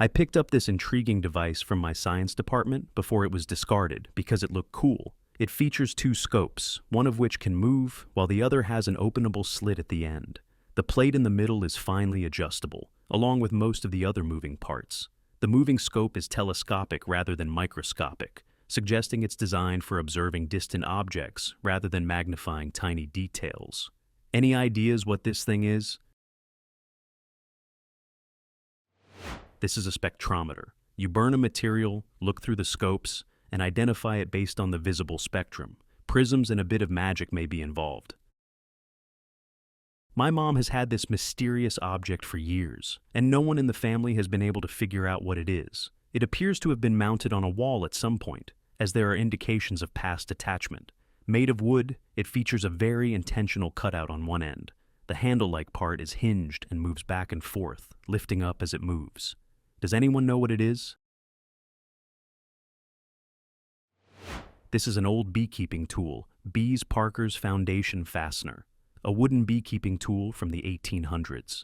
I picked up this intriguing device from my science department before it was discarded because it looked cool. It features two scopes, one of which can move, while the other has an openable slit at the end. The plate in the middle is finely adjustable, along with most of the other moving parts. The moving scope is telescopic rather than microscopic, suggesting it's designed for observing distant objects rather than magnifying tiny details. Any ideas what this thing is? This is a spectrometer. You burn a material, look through the scopes, and identify it based on the visible spectrum. Prisms and a bit of magic may be involved. My mom has had this mysterious object for years, and no one in the family has been able to figure out what it is. It appears to have been mounted on a wall at some point, as there are indications of past attachment. Made of wood, it features a very intentional cutout on one end. The handle-like part is hinged and moves back and forth, lifting up as it moves. Does anyone know what it is? This is an old beekeeping tool, Bees Parker's Foundation Fastener, a wooden beekeeping tool from the 1800s.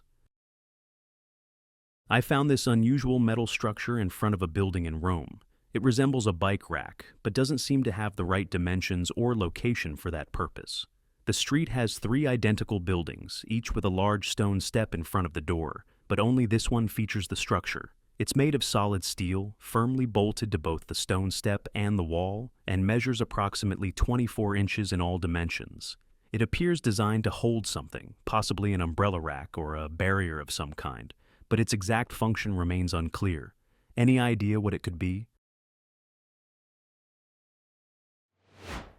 I found this unusual metal structure in front of a building in Rome. It resembles a bike rack, but doesn't seem to have the right dimensions or location for that purpose. The street has 3 identical buildings, each with a large stone step in front of the door, but only this one features the structure. It's made of solid steel, firmly bolted to both the stone step and the wall, and measures approximately 24 inches in all dimensions. It appears designed to hold something, possibly an umbrella rack or a barrier of some kind, but its exact function remains unclear. Any idea what it could be?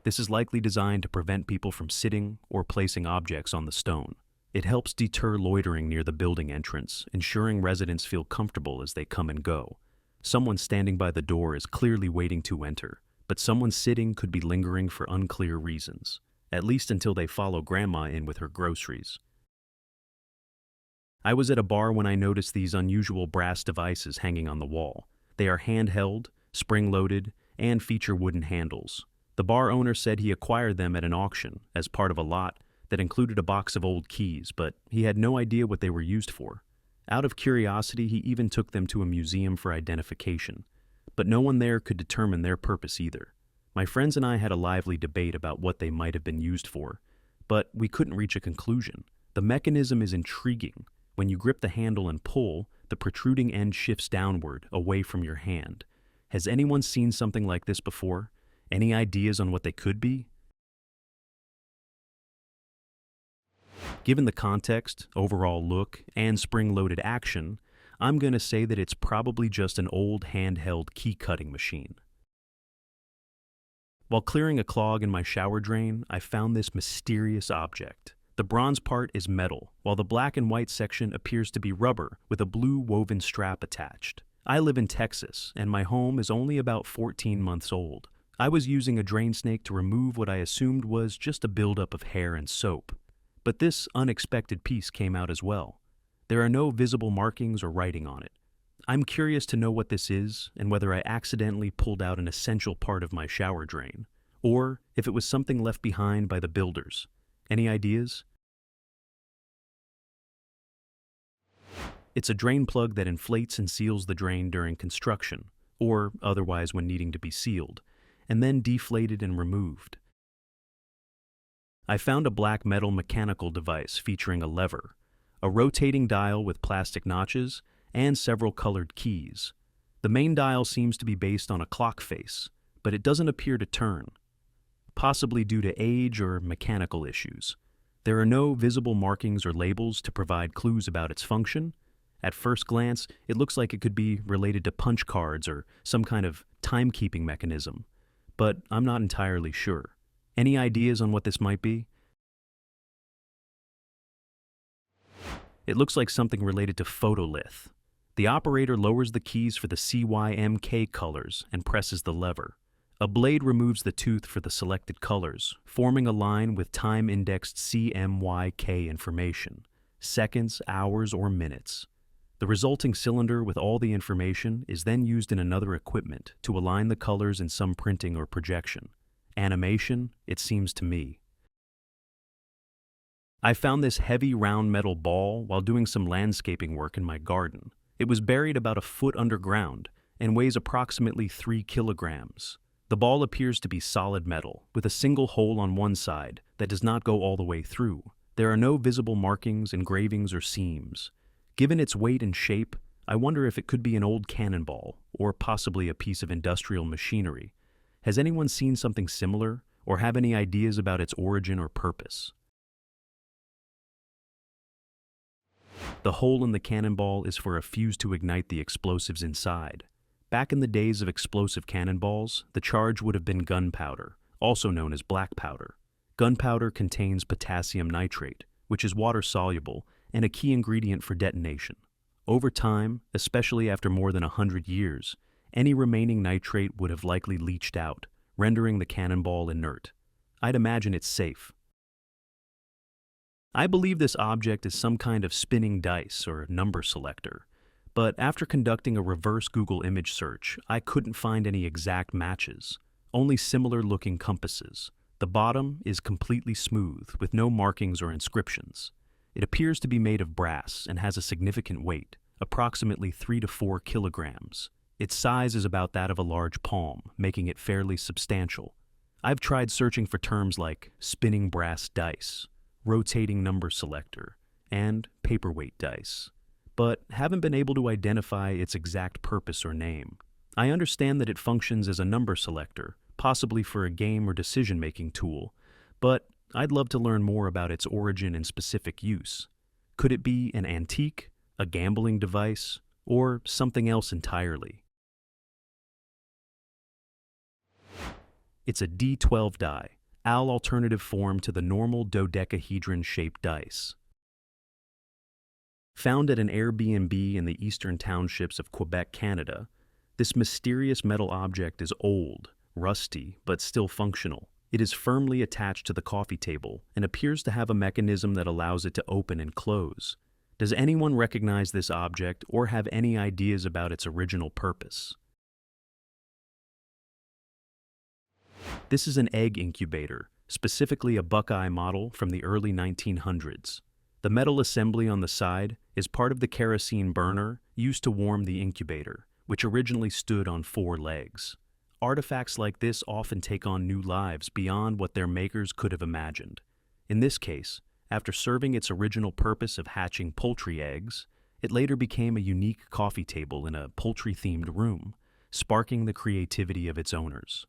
This is likely designed to prevent people from sitting or placing objects on the stone. It helps deter loitering near the building entrance, ensuring residents feel comfortable as they come and go. Someone standing by the door is clearly waiting to enter, but someone sitting could be lingering for unclear reasons, at least until they follow Grandma in with her groceries. I was at a bar when I noticed these unusual brass devices hanging on the wall. They are handheld, spring-loaded, and feature wooden handles. The bar owner said he acquired them at an auction as part of a lot that included a box of old keys, but he had no idea what they were used for. Out of curiosity, he even took them to a museum for identification, but no one there could determine their purpose either. My friends and I had a lively debate about what they might have been used for, but we couldn't reach a conclusion. The mechanism is intriguing. When you grip the handle and pull, the protruding end shifts downward, away from your hand. Has anyone seen something like this before? Any ideas on what they could be? Given the context, overall look, and spring-loaded action, I'm going to say that it's probably just an old handheld key-cutting machine. While clearing a clog in my shower drain, I found this mysterious object. The bronze part is metal, while the black and white section appears to be rubber with a blue woven strap attached. I live in Texas, and my home is only about 14 months old. I was using a drain snake to remove what I assumed was just a buildup of hair and soap. But this unexpected piece came out as well. There are no visible markings or writing on it. I'm curious to know what this is and whether I accidentally pulled out an essential part of my shower drain, or if it was something left behind by the builders. Any ideas? It's a drain plug that inflates and seals the drain during construction, or otherwise when needing to be sealed, and then deflated and removed. I found a black metal mechanical device featuring a lever, a rotating dial with plastic notches, and several colored keys. The main dial seems to be based on a clock face, but it doesn't appear to turn, possibly due to age or mechanical issues. There are no visible markings or labels to provide clues about its function. At first glance, it looks like it could be related to punch cards or some kind of timekeeping mechanism, but I'm not entirely sure. Any ideas on what this might be? It looks like something related to photolith. The operator lowers the keys for the CYMK colors and presses the lever. A blade removes the tooth for the selected colors, forming a line with time-indexed CMYK information, seconds, hours, or minutes. The resulting cylinder with all the information is then used in another equipment to align the colors in some printing or projection. Animation, it seems to me. I found this heavy round metal ball while doing some landscaping work in my garden. It was buried about a foot underground and weighs approximately 3 kilograms. The ball appears to be solid metal, with a single hole on one side that does not go all the way through. There are no visible markings, engravings, or seams. Given its weight and shape, I wonder if it could be an old cannonball, or possibly a piece of industrial machinery. Has anyone seen something similar, or have any ideas about its origin or purpose? The hole in the cannonball is for a fuse to ignite the explosives inside. Back in the days of explosive cannonballs, the charge would have been gunpowder, also known as black powder. Gunpowder contains potassium nitrate, which is water-soluble and a key ingredient for detonation. Over time, especially after more than 100 years, any remaining nitrate would have likely leached out, rendering the cannonball inert. I'd imagine it's safe. I believe this object is some kind of spinning dice or number selector, but after conducting a reverse Google image search, I couldn't find any exact matches, only similar-looking compasses. The bottom is completely smooth, with no markings or inscriptions. It appears to be made of brass and has a significant weight, approximately 3 to 4 kilograms. Its size is about that of a large palm, making it fairly substantial. I've tried searching for terms like spinning brass dice, rotating number selector, and paperweight dice, but haven't been able to identify its exact purpose or name. I understand that it functions as a number selector, possibly for a game or decision-making tool, but I'd love to learn more about its origin and specific use. Could it be an antique, a gambling device, or something else entirely? It's a D12 die, AL alternative form to the normal dodecahedron-shaped dice. Found at an Airbnb in the eastern townships of Quebec, Canada, this mysterious metal object is old, rusty, but still functional. It is firmly attached to the coffee table and appears to have a mechanism that allows it to open and close. Does anyone recognize this object or have any ideas about its original purpose? This is an egg incubator, specifically a Buckeye model from the early 1900s. The metal assembly on the side is part of the kerosene burner used to warm the incubator, which originally stood on 4 legs. Artifacts like this often take on new lives beyond what their makers could have imagined. In this case, after serving its original purpose of hatching poultry eggs, it later became a unique coffee table in a poultry-themed room, sparking the creativity of its owners.